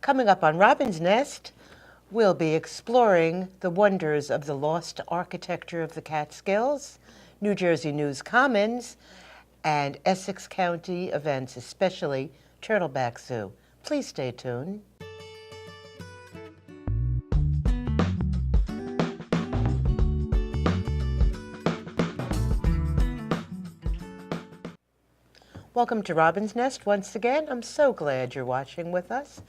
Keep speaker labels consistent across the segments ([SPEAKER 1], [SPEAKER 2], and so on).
[SPEAKER 1] Coming up on Robin's Nest, we'll be exploring the wonders of the lost architecture of the Catskills, New Jersey News Commons, and Essex County events, especially Turtleback Zoo. Please stay tuned. Welcome to Robin's Nest once again. I'm so glad you're watching with us.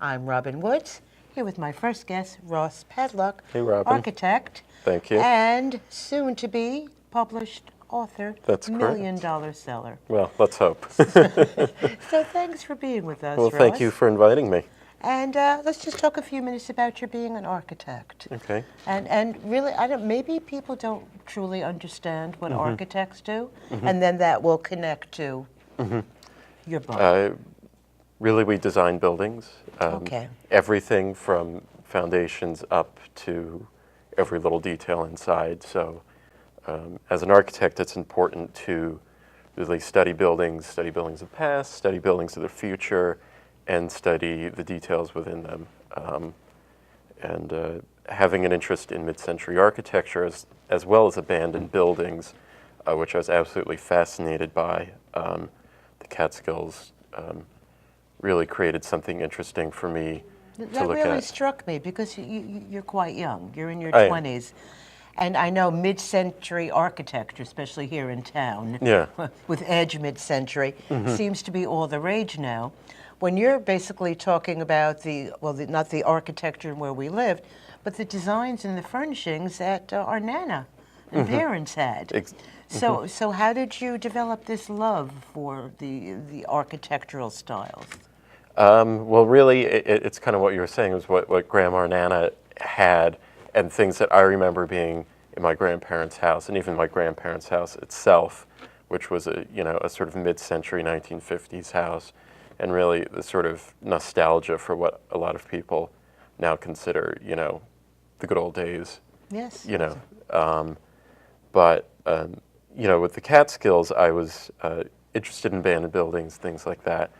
[SPEAKER 1] I'm Robin Woods, here with my first guest, Ross Padluck,
[SPEAKER 2] hey, Robin.
[SPEAKER 1] Architect.
[SPEAKER 2] Thank you.
[SPEAKER 1] And soon-to-be published author,
[SPEAKER 2] That's
[SPEAKER 1] $1 million seller.
[SPEAKER 2] Well, let's hope.
[SPEAKER 1] So thanks for being with us,
[SPEAKER 2] Well,
[SPEAKER 1] Ross.
[SPEAKER 2] thank you for inviting me.
[SPEAKER 1] And let's just talk a few minutes about your being an architect.
[SPEAKER 2] Okay.
[SPEAKER 1] And really, maybe people don't truly understand what architects do, and then that will connect to your book.
[SPEAKER 2] Really, we design buildings.
[SPEAKER 1] Okay.
[SPEAKER 2] Everything from foundations up to every little detail inside. So as an architect, it's important to really study buildings of the past, study buildings of the future, and study the details within them. And having an interest in mid-century architecture as well as abandoned buildings, which I was absolutely fascinated by. The Catskills really created something interesting for me to look at.
[SPEAKER 1] That really struck me because you're quite young. You're in your 20s. And I know mid-century architecture, especially here in town, with edge mid-century, seems to be all the rage now. When you're basically talking about not the architecture where we lived, but the designs and the furnishings that our Nana and parents had. So how did you develop this love for the architectural styles?
[SPEAKER 2] Well, really, it's kind of what you were saying, was what Grandma or Nana had, and things that I remember being in my grandparents' house, and even my grandparents' house itself, which was a sort of mid-century 1950s house, and really the sort of nostalgia for what a lot of people now consider, the good old days.
[SPEAKER 1] Yes.
[SPEAKER 2] But with the Catskills, I was interested in abandoned buildings, things like that.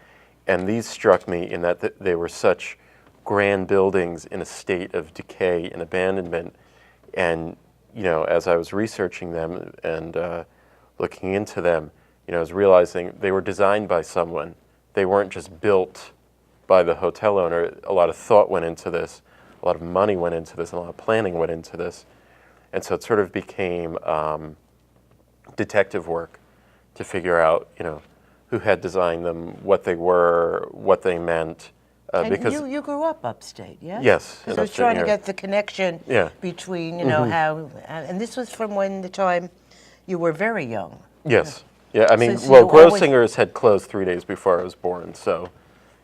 [SPEAKER 2] And these struck me in that they were such grand buildings in a state of decay and abandonment. And, as I was researching them and looking into them, I was realizing they were designed by someone. They weren't just built by the hotel owner. A lot of thought went into this, a lot of money went into this, and a lot of planning went into this. And so it sort of became detective work to figure out, who had designed them, what they were, what they meant.
[SPEAKER 1] Because you grew up upstate, yeah?
[SPEAKER 2] Yes.
[SPEAKER 1] Because I was trying to get the connection between, how, and this was from the time you were very young.
[SPEAKER 2] Yes. Yeah, I mean,
[SPEAKER 1] So
[SPEAKER 2] Grossinger's had closed 3 days before I was born, so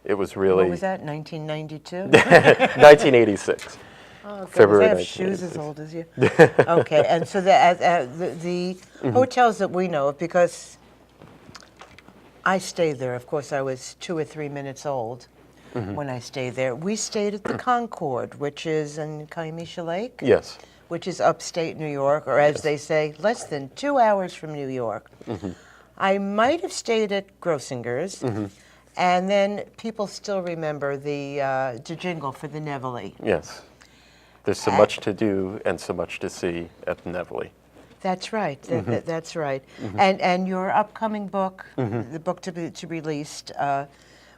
[SPEAKER 2] it was really...
[SPEAKER 1] What was that, 1992?
[SPEAKER 2] 1986.
[SPEAKER 1] Oh,
[SPEAKER 2] February
[SPEAKER 1] they have shoes as old as you. Okay, and so the hotels that we know of, because I stayed there, of course I was 2 or 3 minutes old when I stayed there. We stayed at the Concord, which is in Kiamisha Lake.
[SPEAKER 2] Yes.
[SPEAKER 1] Which is upstate New York, or as they say, less than 2 hours from New York. I might have stayed at Grossinger's, and then people still remember the jingle for the Nevele.
[SPEAKER 2] Yes. There's so much to do and so much to see at the Nevele.
[SPEAKER 1] That's right. That's right. And your upcoming book, the book to be released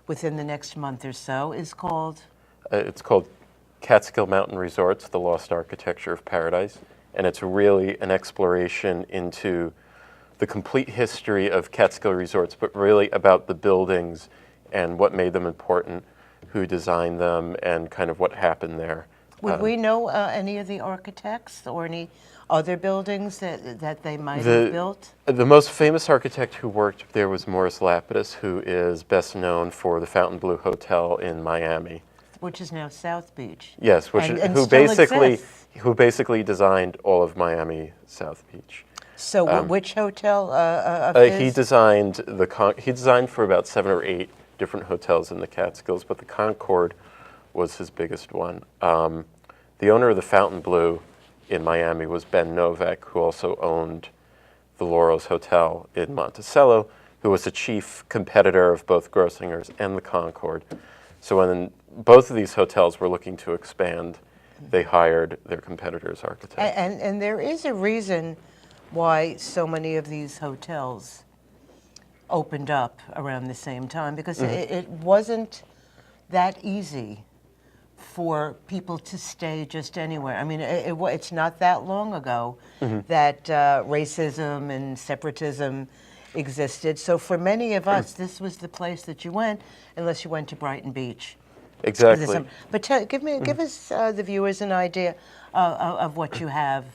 [SPEAKER 1] within the next month or so, is called?
[SPEAKER 2] It's called Catskill Mountain Resorts, The Lost Architecture of Paradise. And it's really an exploration into the complete history of Catskill resorts, but really about the buildings and what made them important, who designed them, and kind of what happened there.
[SPEAKER 1] Would we know any of the architects or any other buildings that they might have built?
[SPEAKER 2] The most famous architect who worked there was Morris Lapidus, who is best known for the Fontainebleau Hotel in Miami.
[SPEAKER 1] Which is now South Beach.
[SPEAKER 2] Yes, who basically designed all of Miami South Beach.
[SPEAKER 1] So which hotel
[SPEAKER 2] he designed for about 7 or 8 different hotels in the Catskills, but the Concord was his biggest one. The owner of the Fontainebleau in Miami was Ben Novak, who also owned the Laurels Hotel in Monticello, who was the chief competitor of both Grossinger's and the Concord. So when both of these hotels were looking to expand, they hired their competitors' architects.
[SPEAKER 1] And there is a reason why so many of these hotels opened up around the same time, because it wasn't that easy for people to stay just anywhere. I mean, it's not that long ago that racism and separatism existed. So for many of us, this was the place that you went, unless you went to Brighton Beach.
[SPEAKER 2] Exactly.
[SPEAKER 1] But give us the viewers an idea of what you have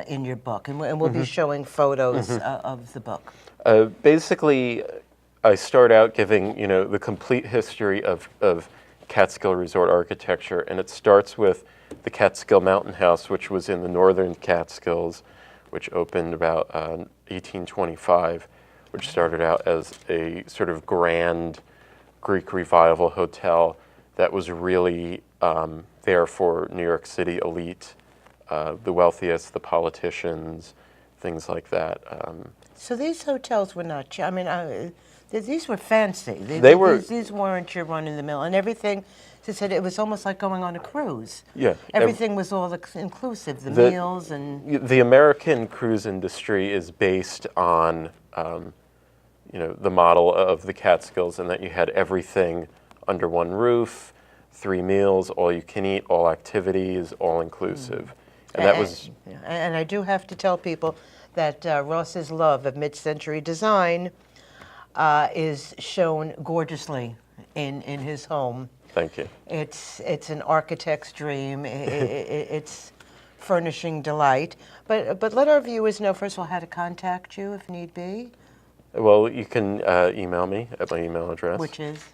[SPEAKER 1] in your book, and we'll be showing photos of the book.
[SPEAKER 2] Basically, I start out giving the complete history of Catskill Resort architecture, and it starts with the Catskill Mountain House, which was in the northern Catskills, which opened about 1825, which started out as a sort of grand Greek Revival hotel that was really there for New York City elite, the wealthiest, the politicians, things like that.
[SPEAKER 1] So these hotels were not cheap. I mean, these were fancy. These weren't your run-in-the-mill, and everything. They said it was almost like going on a cruise.
[SPEAKER 2] Yeah,
[SPEAKER 1] everything was all inclusive. The meals and
[SPEAKER 2] the American cruise industry is based on the model of the Catskills, and that you had everything under one roof, 3 meals, all you can eat, all activities, all inclusive. And that was.
[SPEAKER 1] And I do have to tell people that Ross's love of mid-century design is shown gorgeously in his home.
[SPEAKER 2] Thank you.
[SPEAKER 1] It's an architect's dream. It's furnishing delight. But let our viewers know, first of all, how to contact you if need be.
[SPEAKER 2] Well, you can email me at my email address.
[SPEAKER 1] Which is?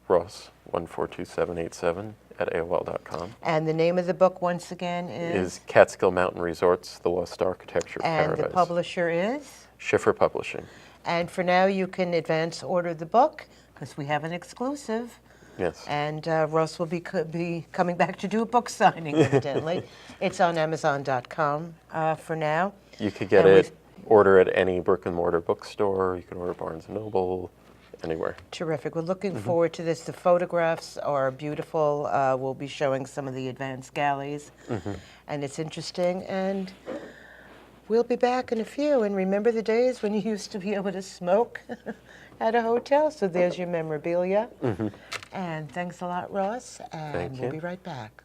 [SPEAKER 2] Ross142787@AOL.com.
[SPEAKER 1] And the name of the book, once again,
[SPEAKER 2] is Catskill Mountain Resorts, The Lost Architecture of Paradise.
[SPEAKER 1] And the publisher is?
[SPEAKER 2] Schiffer Publishing.
[SPEAKER 1] And for now, you can advance order the book, because we have an exclusive.
[SPEAKER 2] Yes.
[SPEAKER 1] And Ross will be coming back to do a book signing, evidently. It's on Amazon.com for now.
[SPEAKER 2] You could get order at any brick-and-mortar bookstore. You can order Barnes & Noble, anywhere.
[SPEAKER 1] Terrific. We're looking forward to this. The photographs are beautiful. We'll be showing some of the advanced galleys. And it's interesting. And we'll be back in a few. And remember the days when you used to be able to smoke at a hotel? So there's your memorabilia. And thanks a lot, Ross. And we'll be right back.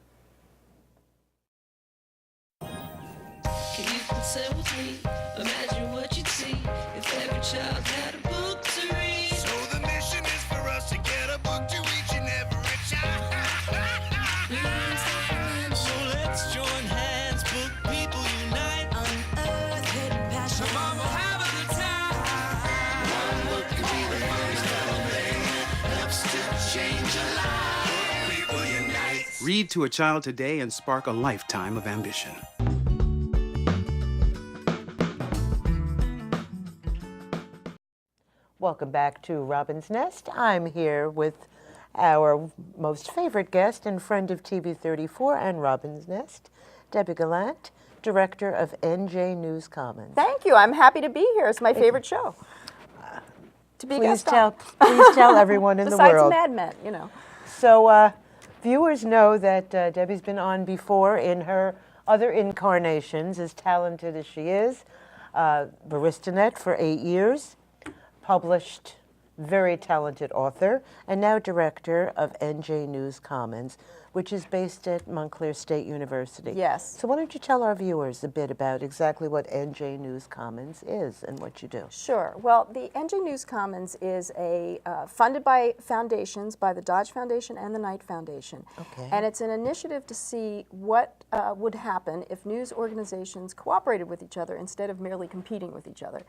[SPEAKER 3] Can you consent with me? Imagine what you'd see if every child had a book to read.
[SPEAKER 4] So the mission is for us to get a book to each and every child.
[SPEAKER 3] So let's join hands, book people unite. Unearth hidden passion. Come on, we'll have a good time. One book can be the first little thing that helps to change a life. Book people unite.
[SPEAKER 5] Read to a child today and spark a lifetime of ambition.
[SPEAKER 1] Welcome back to Robin's Nest. I'm here with our most favorite guest and friend of TV34 and Robin's Nest, Debbie Galant, director of NJ News Commons.
[SPEAKER 6] Thank you. I'm happy to be here. It's my favorite show. To be
[SPEAKER 1] Please tell everyone in the world.
[SPEAKER 6] Besides Mad Men,
[SPEAKER 1] So viewers know that Debbie's been on before in her other incarnations, as talented as she is. Baristanet for 8 years. Published, very talented author, and now director of NJ News Commons, which is based at Montclair State University.
[SPEAKER 6] Yes.
[SPEAKER 1] So why don't you tell our viewers a bit about exactly what NJ News Commons is and what you do?
[SPEAKER 6] Sure. Well, the NJ News Commons is funded by foundations, by the Dodge Foundation and the Knight Foundation.
[SPEAKER 1] Okay.
[SPEAKER 6] And it's an initiative to see what would happen if news organizations cooperated with each other instead of merely competing with each other.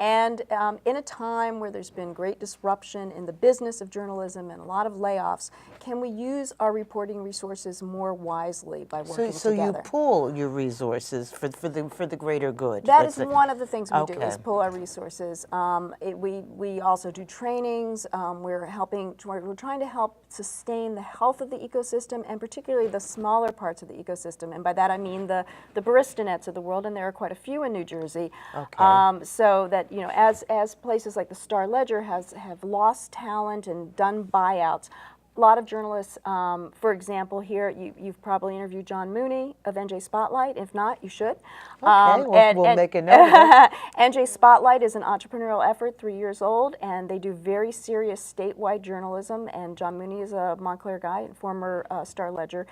[SPEAKER 6] And in a time where there's been great disruption in the business of journalism and a lot of layoffs, can we use our reporting resources more wisely by working
[SPEAKER 1] So
[SPEAKER 6] together?
[SPEAKER 1] you pool your resources for the greater good.
[SPEAKER 6] That is one of the things we do,
[SPEAKER 1] Okay.
[SPEAKER 6] is pool our resources. We also do trainings. We're trying to help sustain the health of the ecosystem, and particularly the smaller parts of the ecosystem. And by that I mean the Baristinets of the world, and there are quite a few in New Jersey.
[SPEAKER 1] Okay.
[SPEAKER 6] So that as places like the Star Ledger have lost talent and done buyouts, lot of journalists, for example, here, you've probably interviewed John Mooney of NJ Spotlight. If not, you should.
[SPEAKER 1] Okay, we'll make a note of it.
[SPEAKER 6] NJ Spotlight is an entrepreneurial effort, 3 years old, and they do very serious statewide journalism. And John Mooney is a Montclair guy and former Star Ledger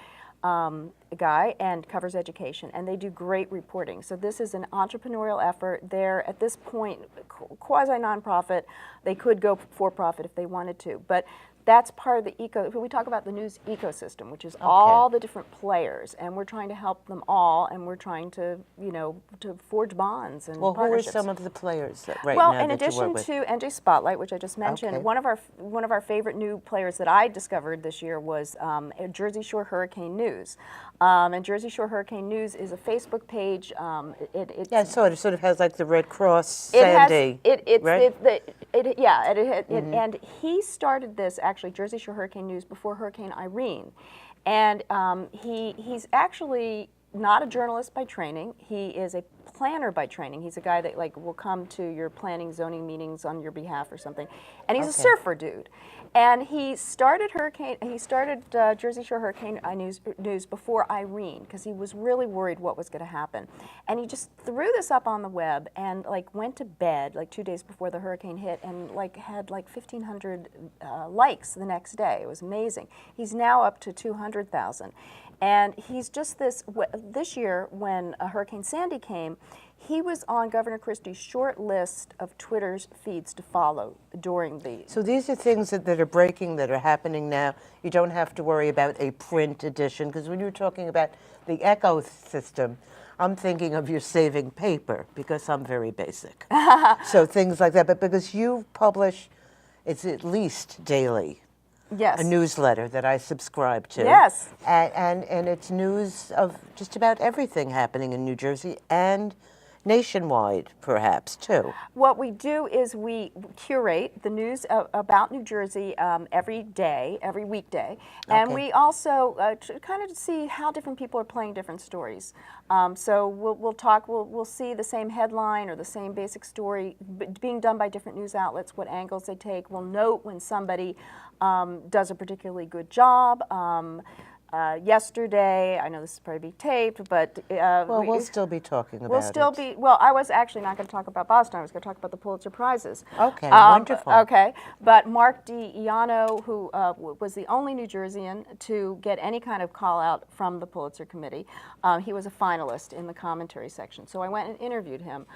[SPEAKER 6] guy, and covers education. And they do great reporting. So this is an entrepreneurial effort. They're, at this point, quasi-nonprofit. They could go for-profit if they wanted to. But that's part of the we talk about the news ecosystem, which is all the different players, and we're trying to help them all, and we're trying to, to forge bonds and partnerships.
[SPEAKER 1] Who are some of the players right
[SPEAKER 6] well,
[SPEAKER 1] now
[SPEAKER 6] in
[SPEAKER 1] that you
[SPEAKER 6] addition
[SPEAKER 1] work with?
[SPEAKER 6] to NJ Spotlight, which I just mentioned,
[SPEAKER 1] Okay.
[SPEAKER 6] one of our favorite new players that I discovered this year was Jersey Shore Hurricane News. And Jersey Shore Hurricane News is a Facebook page.
[SPEAKER 1] Yeah, it sort of has like the Red Cross, Sandy, right?
[SPEAKER 6] And he started this, actually, Jersey Shore Hurricane News, before Hurricane Irene. And he's actually not a journalist by training. He is a planner by training. He's a guy that will come to your planning zoning meetings on your behalf or something. And he's a surfer dude. And he started Jersey Shore Hurricane News before Irene, because he was really worried what was going to happen. And he just threw this up on the web and went to bed 2 days before the hurricane hit, and had 1,500 likes the next day. It was amazing. He's now up to 200,000. And he's just this year, when Hurricane Sandy came, he was on Governor Christie's short list of Twitter's feeds to follow during the...
[SPEAKER 1] So these are things that are breaking, that are happening now. You don't have to worry about a print edition, because when you're talking about the echo system, I'm thinking of you're saving paper, because I'm very basic. So things like that. But because you publish, it's at least daily.
[SPEAKER 6] Yes.
[SPEAKER 1] A newsletter that I subscribe to.
[SPEAKER 6] Yes.
[SPEAKER 1] And it's news of just about everything happening in New Jersey and nationwide, perhaps, too.
[SPEAKER 6] What we do is we curate the news about New Jersey every day, every weekday, and we also kind of see how different people are playing different stories. So we'll see the same headline or the same basic story being done by different news outlets, what angles they take. We'll note when somebody does a particularly good job. Yesterday, I know this is probably be taped, but...
[SPEAKER 1] we'll still be talking about it.
[SPEAKER 6] We'll still be... Well, I was actually not going to talk about Boston. I was going to talk about the Pulitzer Prizes.
[SPEAKER 1] Okay, wonderful.
[SPEAKER 6] Okay, but Mark DiIanno, who was the only New Jerseyan to get any kind of call-out from the Pulitzer Committee, he was a finalist in the commentary section. So I went and interviewed him.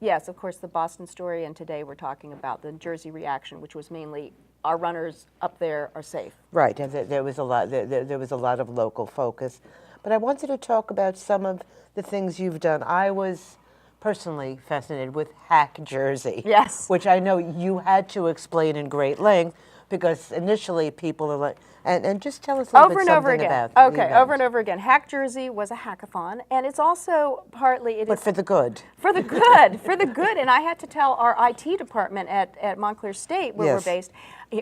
[SPEAKER 6] Yes, of course, the Boston story, and today we're talking about the Jersey reaction, which was mainly... our runners up there are safe.
[SPEAKER 1] Right, and there was a lot. There was a lot of local focus, but I wanted to talk about some of the things you've done. I was personally fascinated with Hack Jersey.
[SPEAKER 6] Yes,
[SPEAKER 1] which I know you had to explain in great length, because initially people are like, and just tell us a little bit something about the
[SPEAKER 6] Okay,
[SPEAKER 1] event.
[SPEAKER 6] over and over again. Hack Jersey was a hackathon, and it's also partly...
[SPEAKER 1] But for the good.
[SPEAKER 6] For the good, for the good. And I had to tell our IT department at Montclair State, where we're based,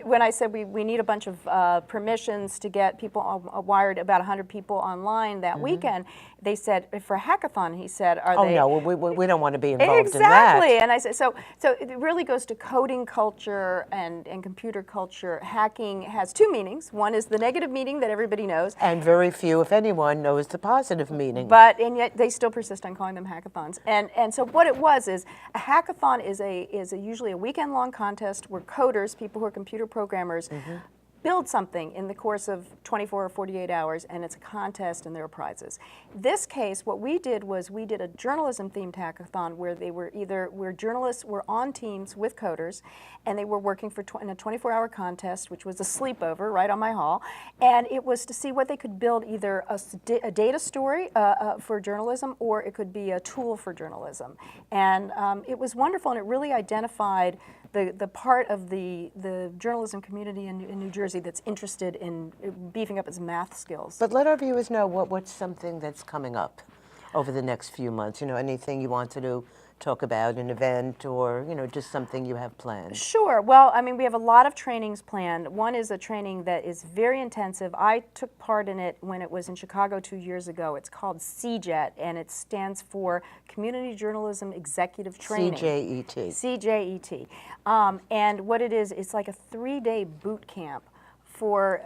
[SPEAKER 6] when I said we need a bunch of permissions to get people wired, about 100 people online that weekend, they said, for a hackathon, he said, are they...
[SPEAKER 1] Oh, no, we don't want to be involved in that.
[SPEAKER 6] Exactly. And I said, so it really goes to coding culture and computer culture. Hacking has two meanings. One is the negative meaning that everybody knows.
[SPEAKER 1] And very few, if anyone, knows the positive meaning.
[SPEAKER 6] And yet they still persist on calling them hackathons. And so what it was is, a hackathon is usually a weekend-long contest where coders, people who are computer programmers, build something in the course of 24 or 48 hours, and it's a contest and there are prizes. This case, what we did was we did a journalism-themed hackathon where journalists were on teams with coders, and they were working in a 24-hour contest, which was a sleepover right on my hall, and it was to see what they could build, either a data story for journalism, or it could be a tool for journalism. And it was wonderful, and it really identified the part of the journalism community in New Jersey that's interested in beefing up its math skills.
[SPEAKER 1] But let our viewers know what's something that's coming up over the next few months. Anything you want to talk about, an event, or just something you have planned.
[SPEAKER 6] Sure. Well, I mean, we have a lot of trainings planned. One is a training that is very intensive. I took part in it when it was in Chicago 2 years ago. It's called CJET, and it stands for Community Journalism Executive Training.
[SPEAKER 1] CJET.
[SPEAKER 6] CJET. And what it is, it's like a 3-day boot camp for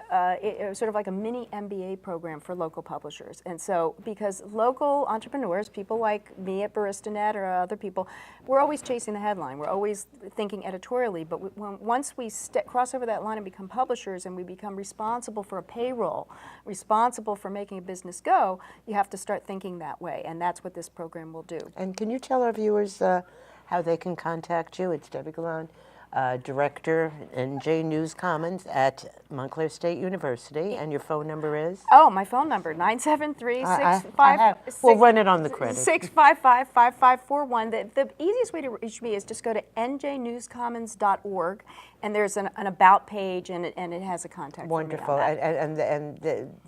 [SPEAKER 6] sort of like a mini MBA program for local publishers. And so, because local entrepreneurs, people like me at BaristaNet or other people, we're always chasing the headline. We're always thinking editorially. But once we cross over that line and become publishers and we become responsible for a payroll, responsible for making a business go, you have to start thinking that way. And that's what this program will do.
[SPEAKER 1] And can you tell our viewers how they can contact you? It's Debbie Galant, Director NJ News Commons at Montclair State University, and your phone number is?
[SPEAKER 6] Oh, my phone number, 973-655.
[SPEAKER 1] We'll run it on the credit.
[SPEAKER 6] 655-5541. The easiest way to reach me is just go to njnewscommons.org, and there's an about page, and it has a contact.
[SPEAKER 1] Wonderful, and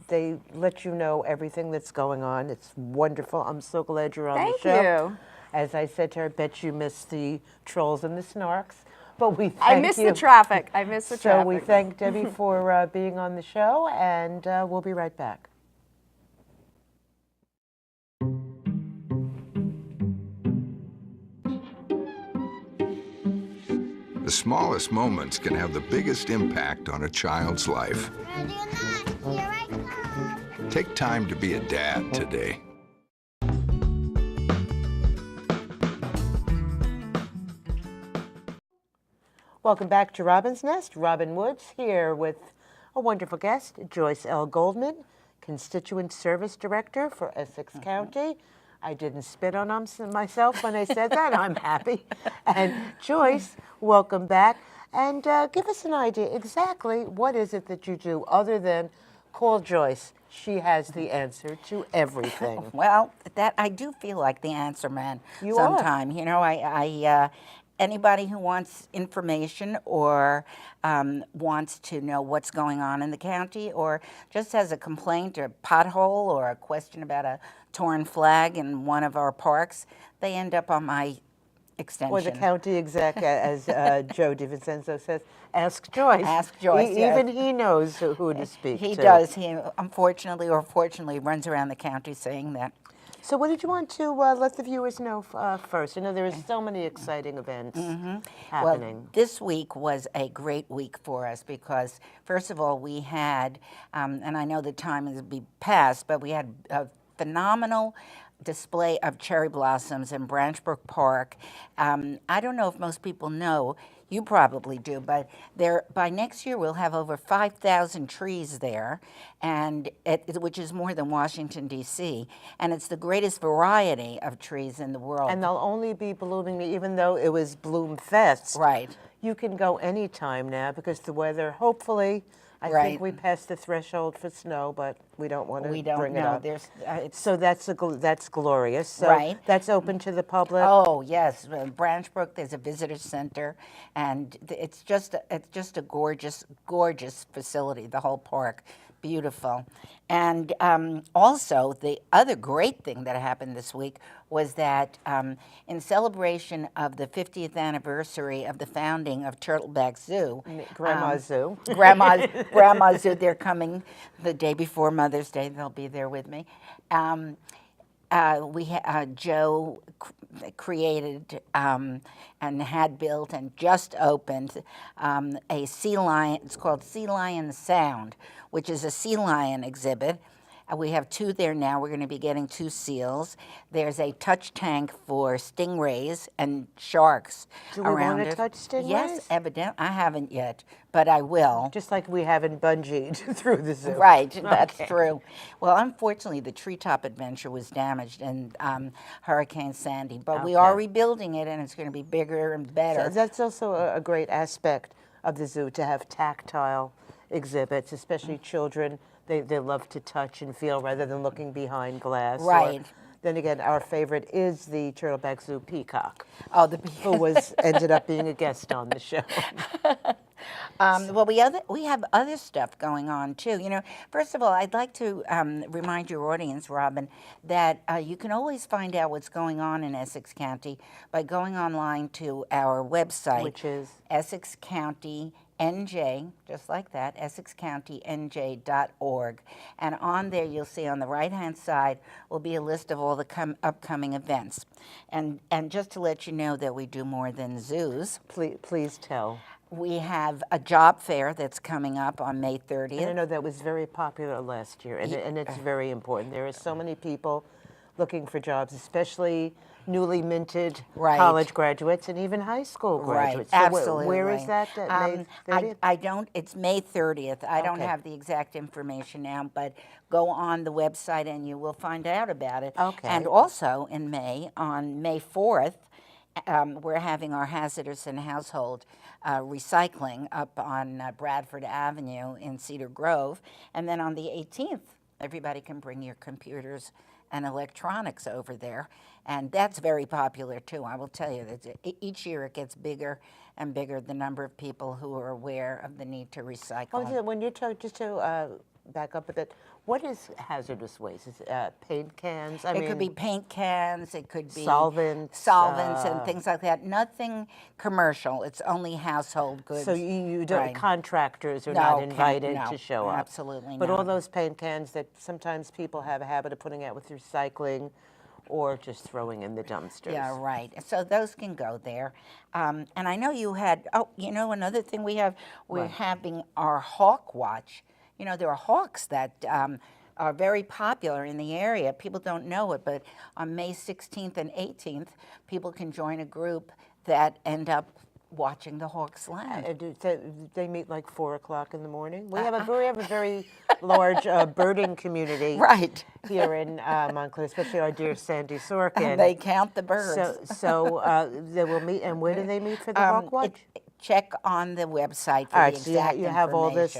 [SPEAKER 1] they let you know everything that's going on. It's wonderful. I'm so glad you're on the show.
[SPEAKER 6] Thank you.
[SPEAKER 1] As I said to her, I bet you missed the trolls and the snarks. But we thank
[SPEAKER 6] I missed the traffic. I missed the traffic.
[SPEAKER 1] So we thank Debbie for being on the show, and we'll be right back.
[SPEAKER 7] The smallest moments can have the biggest impact on a child's life.
[SPEAKER 4] Ready or not, here I come.
[SPEAKER 7] Take time to be a dad today.
[SPEAKER 1] Welcome back to Robin's Nest. Robin Woods here with a wonderful guest, Joyce L. Goldman, Constituent Service Director for Essex County. I didn't spit on myself when I said that. I'm happy. And Joyce, welcome back. And give us an idea exactly what is it that you do other than call Joyce. She has the answer to everything.
[SPEAKER 8] Well, that I do feel like the answer man
[SPEAKER 1] You
[SPEAKER 8] sometime. You know, anybody who wants information or wants to know what's going on in the county or just has a complaint or pothole or a question about a torn flag in one of our parks, they end up on my extension.
[SPEAKER 1] Or the county exec, as Joe DiVincenzo says, ask Joyce.
[SPEAKER 8] Ask Joyce, yes.
[SPEAKER 1] Even he knows who to speak to.
[SPEAKER 8] He does. He, unfortunately or fortunately, runs around the county saying that.
[SPEAKER 1] So what did you want to let the viewers know first? You know, there are so many exciting events happening.
[SPEAKER 8] Well, this week was a great week for us because, first of all, we had, and I know the time has been past, but we had a phenomenal display of cherry blossoms in Branchbrook Park. I don't know if most people know, you probably do, but by next year we'll have over 5,000 trees there, and which is more than Washington, D.C., and it's the greatest variety of trees in the world.
[SPEAKER 1] And they'll only be blooming, even though it was Bloom Fest.
[SPEAKER 8] Right.
[SPEAKER 1] You can go anytime now because the weather, hopefully, I think we passed the threshold for snow, but we don't want to bring it up. So that's glorious. So that's open to the public.
[SPEAKER 8] Oh yes, Branchbrook. There's a visitor center, and it's just a gorgeous, gorgeous facility. The whole park, beautiful. And also the other great thing that happened this week was that in celebration of the 50th anniversary of the founding of Turtleback Zoo,
[SPEAKER 1] Grandma's Zoo.
[SPEAKER 8] Grandma's Zoo. They're coming the day before Mother's Day. They'll be there with me. Joe created and had built and just opened a sea lion. It's called Sea Lion Sound, which is a sea lion exhibit. We have 2 there now. We're going to be getting 2 seals. There's a touch tank for stingrays and sharks around it.
[SPEAKER 1] Do we want to touch stingrays?
[SPEAKER 8] Yes, evidently. I haven't yet, but I will.
[SPEAKER 1] Just like we haven't bungeed through the zoo.
[SPEAKER 8] Right, that's true. Well, unfortunately, the Treetop Adventure was damaged in Hurricane Sandy, but we are rebuilding it, and it's going to be bigger and better.
[SPEAKER 1] So that's also a great aspect of the zoo, to have tactile exhibits, especially children. They love to touch and feel rather than looking behind glass.
[SPEAKER 8] Right.
[SPEAKER 1] Then again, our favorite is the Turtleback Zoo peacock.
[SPEAKER 8] Oh, the
[SPEAKER 1] who ended up being a guest on the show.
[SPEAKER 8] Well, we have other stuff going on too. You know, first of all, I'd like to remind your audience, Robin, that you can always find out what's going on in Essex County by going online to our website,
[SPEAKER 1] Which is
[SPEAKER 8] Essex County NJ, just like that, EssexCountyNJ.org. And on there, you'll see on the right-hand side will be a list of all the upcoming events. And just to let you know that we do more than zoos.
[SPEAKER 1] Please tell.
[SPEAKER 8] We have a job fair that's coming up on May 30th.
[SPEAKER 1] And I know that was very popular last year, and it's very important. There are so many people looking for jobs, especially newly minted college graduates and even high school graduates.
[SPEAKER 8] Right,
[SPEAKER 1] So
[SPEAKER 8] absolutely.
[SPEAKER 1] where is that? May 30th?
[SPEAKER 8] I don't, it's May 30th. I don't have the exact information now, but go on the website and you will find out about it.
[SPEAKER 1] Okay.
[SPEAKER 8] And also in May, on May 4th, we're having our hazardous and household recycling up on Bradford Avenue in Cedar Grove. And then on the 18th, everybody can bring your computers and electronics over there. And that's very popular too. I will tell you that each year it gets bigger and bigger, the number of people who are aware of the need to recycle.
[SPEAKER 1] Oh, when you're talking, just to back up a bit, what is hazardous waste? Is it paint cans?
[SPEAKER 8] It could be paint cans, it could be
[SPEAKER 1] solvents
[SPEAKER 8] and things like that. Nothing commercial, it's only household goods.
[SPEAKER 1] So you don't, contractors are not invited to show up?
[SPEAKER 8] Absolutely not.
[SPEAKER 1] But all those paint cans that sometimes people have a habit of putting out with recycling or just throwing in the dumpsters.
[SPEAKER 8] Yeah, right. So those can go there. And I know you had, another thing we have, we're having our hawk watch. You know, there are hawks that are very popular in the area. People don't know it, but on May 16th and 18th, people can join a group that end up watching the hawks land.
[SPEAKER 1] They meet like 4 o'clock in the morning. We have a very large birding community here in Montclair, especially our dear Sandy Sorkin.
[SPEAKER 8] They count the birds.
[SPEAKER 1] So they will meet, and where do they meet for the hawk watch?
[SPEAKER 8] Check on the website for
[SPEAKER 1] all right,
[SPEAKER 8] the
[SPEAKER 1] so
[SPEAKER 8] exact
[SPEAKER 1] you have all this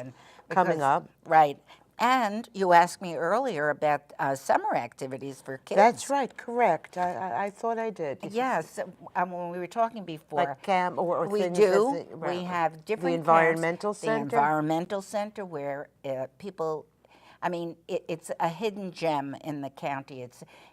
[SPEAKER 1] coming up.
[SPEAKER 8] Right. And you asked me earlier about summer activities for kids.
[SPEAKER 1] That's right, correct. I thought I did.
[SPEAKER 8] Yes, when we were talking before.
[SPEAKER 1] Like camp or
[SPEAKER 8] we
[SPEAKER 1] things.
[SPEAKER 8] do. We have different
[SPEAKER 1] The environmental
[SPEAKER 8] camps,
[SPEAKER 1] center?
[SPEAKER 8] The environmental center where people, it's a hidden gem in the county.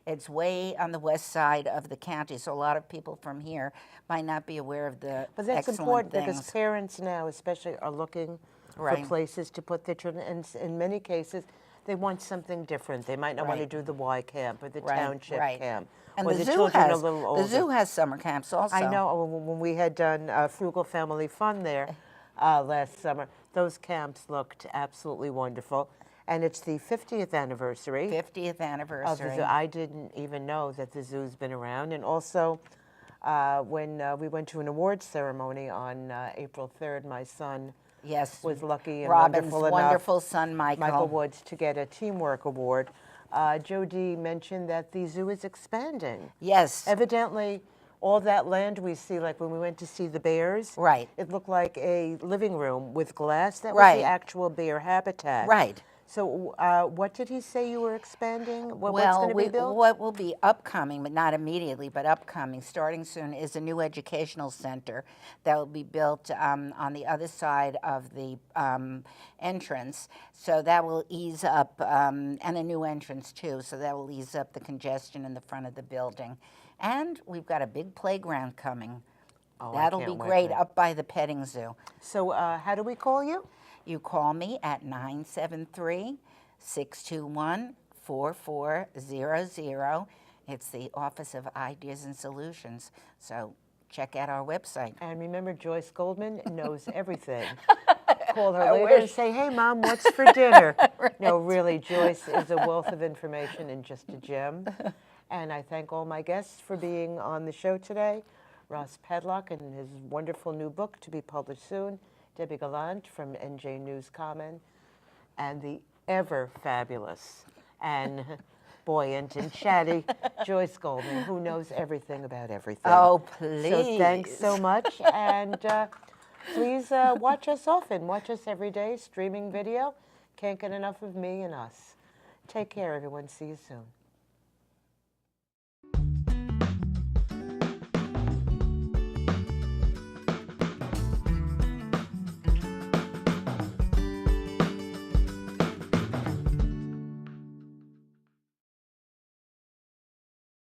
[SPEAKER 8] It's way on the west side of the county, so a lot of people from here might not be aware of the
[SPEAKER 1] But that's
[SPEAKER 8] excellent
[SPEAKER 1] important
[SPEAKER 8] things.
[SPEAKER 1] because parents now especially are looking for places to put their children, and in many cases, they want something different. They might not want to do the Y camp or the township camp.
[SPEAKER 8] And
[SPEAKER 1] or
[SPEAKER 8] the zoo
[SPEAKER 1] children
[SPEAKER 8] has,
[SPEAKER 1] are a little older.
[SPEAKER 8] The zoo has summer camps also.
[SPEAKER 1] I know when we had done Frugal Family Fun there last summer, those camps looked absolutely wonderful. And it's the 50th anniversary.
[SPEAKER 8] 50th anniversary.
[SPEAKER 1] Of the zoo. I didn't even know that the zoo's been around. And also, when we went to an awards ceremony on April 3rd, my son was lucky and
[SPEAKER 8] Robin's
[SPEAKER 1] wonderful enough,
[SPEAKER 8] son,
[SPEAKER 1] Michael Woods, to get a teamwork award. Jody mentioned that the zoo is expanding.
[SPEAKER 8] Yes.
[SPEAKER 1] Evidently, all that land we see, like when we went to see the bears, it looked like a living room with glass. That was the actual bear habitat.
[SPEAKER 8] Right.
[SPEAKER 1] So what did he say you were expanding? What's going to be built?
[SPEAKER 8] What will be upcoming, but not immediately, but upcoming, starting soon, is a new educational center that will be built on the other side of the entrance. So that will ease up, and a new entrance too, so that will ease up the congestion in the front of the building. And we've got a big playground coming.
[SPEAKER 1] Oh,
[SPEAKER 8] that'll be great, up by the petting zoo.
[SPEAKER 1] So how do we call you?
[SPEAKER 8] You call me at 973-621-4400. It's the Office of Ideas and Solutions. So check out our website.
[SPEAKER 1] And remember, Joyce Goldman knows everything. Call her later and say, hey, Mom, what's for dinner? No, really, Joyce is a wealth of information and just a gem. And I thank all my guests for being on the show today. Ross Padluck and his wonderful new book to be published soon. Debbie Galant from NJ News Comment, and the ever fabulous and buoyant and chatty Joyce Goldman, who knows everything about everything.
[SPEAKER 8] Oh, please.
[SPEAKER 1] So thanks so much, and please watch us often. Watch us every day, streaming video. Can't get enough of me and us. Take care, everyone. See you soon.